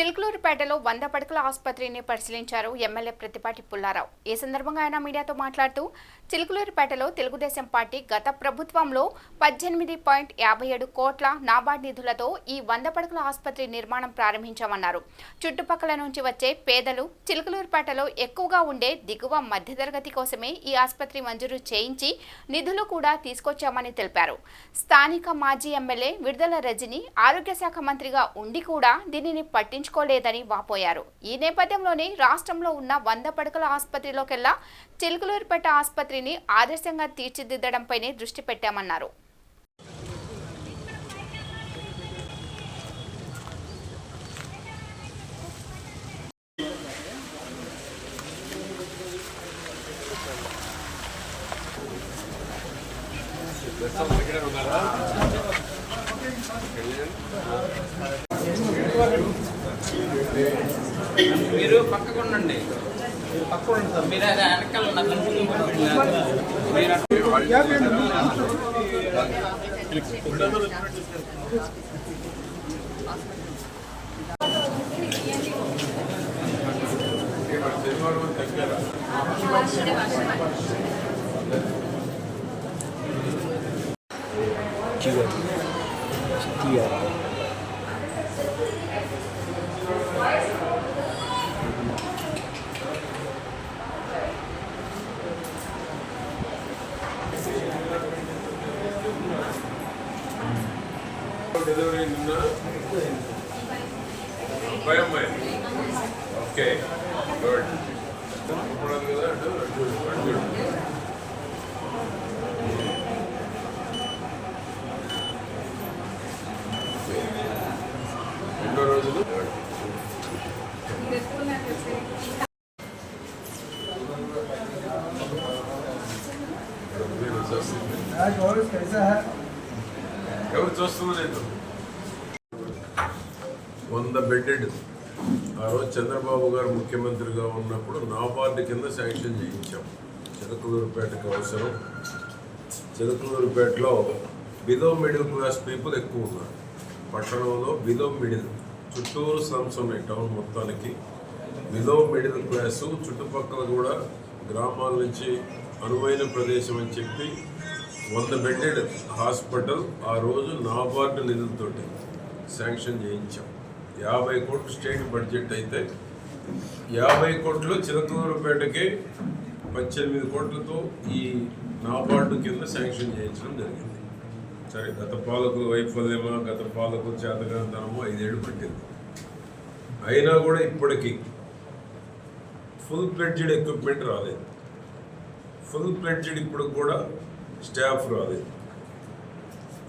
చిలుకలూరుపేటలో 100 పడకల ఆసుపత్రిని పరిశీలించారు ఎమ్మెల్యే ప్రతిపాటి పుల్లారావు. ఈ సందర్భంగా ఆయన మీడియాతో మాట్లాడుతూ చిలుకలూరుపేటలో తెలుగుదేశం పార్టీ గత ప్రభుత్వంలో 18.57 కోట్ల నాబార్డ్ నిధులతో ఈ 100 పడకల ఆసుపత్రి నిర్మాణం ప్రారంభించామన్నారు. చుట్టుపక్కల నుంచి వచ్చే పేదలు చిలుకలూరుపేటలో ఎక్కువగా ఉండే దిగువ మధ్యతరగతి కోసమే ఈ ఆసుపత్రి మంజూరు చేయించి నిధులు కూడా తీసుకొచ్చామని తెలిపారు. స్థానిక మాజీ ఎమ్మెల్యే విడుదల రజని ఆరోగ్య శాఖ మంత్రిగా ఉండి కూడా దీనిని పట్టించుకోలేదని వాపోయారు. ఈ నేపథ్యంలోనే రాష్ట్రంలో ఉన్న 100 పడకల ఆసుపత్రిలోకెల్లా చిలుకలూరుపేట ఆసుపత్రిని ఆదర్శంగా తీర్చిదిద్దడంపైనే దృష్టి పెట్టామన్నారు. మీరు పక్కకు ఉండండి, మీరు అది వెనకాల డెలివరీ నిన్న అబ్బాయి ఓకే గుడ్ కదా రెండో రోజులు ఎవరు చూస్తున్నారు? 100 బెడ్డెడ్ ఆ రోజు చంద్రబాబు గారు ముఖ్యమంత్రిగా ఉన్నప్పుడు నాబార్డు కింద శాంక్షన్ చేయించాం. చిలుకలూరుపేటకు అవసరం. చిలుకలూరుపేటలో బిలో మిడిల్ క్లాస్ పీపుల్ ఎక్కువ ఉన్నారు. పట్టణంలో బిలో మిడిల్, చుట్టూరు స్లమ్స్ ఉన్నాయి. టౌన్ మొత్తానికి బిలో మిడిల్ క్లాసు, చుట్టుపక్కల కూడా గ్రామాల నుంచి అనువైన ప్రదేశం అని చెప్పి 100 బెడ్డెడ్ హాస్పిటల్ ఆ రోజు నాబార్డు నిధులతోటి శాంక్షన్ చేయించాం. 50 కోట్లు స్టేట్ బడ్జెట్ అయితే 50 కోట్లు చిలుకలూరుపేటకి 18 కోట్లతో ఈ నాబార్డు కింద శాంక్షన్ చేయించడం జరిగింది. సరే, గత పాలకుల వైఫల్యమా, గత పాలకుల చేతగానితనమో 5 ఏళ్ళు పట్టింది. అయినా కూడా ఇప్పటికీ ఫుల్ ఫ్లెడ్జెడ్ ఎక్విప్మెంట్ రాలేదు. ఫుల్ ఫ్లెడ్జెడ్ ఇప్పుడు కూడా స్టాఫ్ రాలేదు.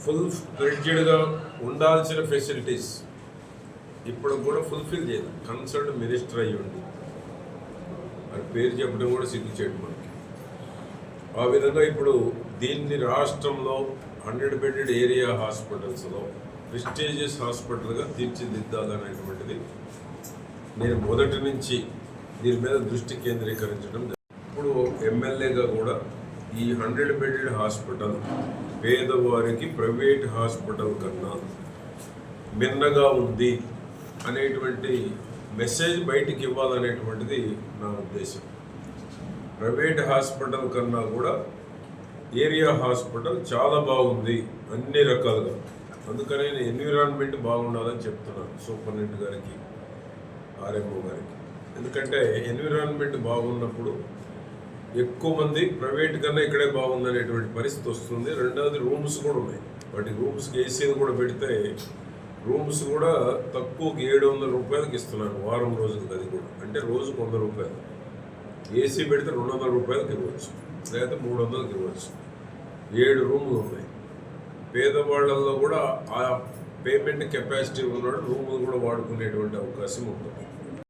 ఫుల్ ఫ్లెడ్జెడ్గా ఉండాల్సిన ఫెసిలిటీస్ ఇప్పుడు కూడా ఫుల్ఫిల్ చేయదు. కన్సర్న్ మినిస్టర్ అయ్యి ఉండి మరి పేరు చెప్పడం కూడా సిగ్గు చేయడం మనకి. ఆ విధంగా ఇప్పుడు దీన్ని రాష్ట్రంలో 100 బెడ్డెడ్ ఏరియా హాస్పిటల్స్లో ప్రెస్టీజియస్ హాస్పిటల్గా తీర్చిదిద్దాలనేటువంటిది నేను మొదటి నుంచి దీని మీద దృష్టి కేంద్రీకరించడం. ఇప్పుడు ఎమ్మెల్యేగా కూడా ఈ 100 బెడ్డెడ్ హాస్పిటల్ పేదవారికి ప్రైవేట్ హాస్పిటల్ కన్నా మిన్నగా ఉంది అనేటువంటి మెసేజ్ బయటికి ఇవ్వాలనేటువంటిది నా ఉద్దేశం. ప్రైవేట్ హాస్పిటల్ కన్నా కూడా ఏరియా హాస్పిటల్ చాలా బాగుంది అన్ని రకాలుగా. అందుకనే ఎన్విరాన్మెంట్ బాగుండాలని చెప్తున్నాను సూపరింటెండెంట్ గారికి, ఆర్ఎంఓ గారికి. ఎందుకంటే ఎన్విరాన్మెంట్ బాగున్నప్పుడు ఎక్కువ మంది ప్రైవేట్ కన్నా ఇక్కడే బాగుందనేటువంటి పరిస్థితి వస్తుంది. రెండవది రూమ్స్ కూడా ఉన్నాయి. వాటి రూమ్స్కి ఏసీలు కూడా పెడితే రూమ్స్ కూడా తక్కువకి 700 రూపాయలకి ఇస్తున్నారు వారం రోజులకి. అది కూడా అంటే రోజుకు 100 రూపాయలు. ఏసీ పెడితే 200 రూపాయలకి ఇవ్వచ్చు, లేదా 300కి ఇవ్వచ్చు. 7 రూములు ఉన్నాయి. పేదవాళ్ళల్లో కూడా ఆ పేమెంట్ కెపాసిటీ ఉన్నాడు రూములు కూడా వాడుకునేటువంటి అవకాశం ఉంటుంది.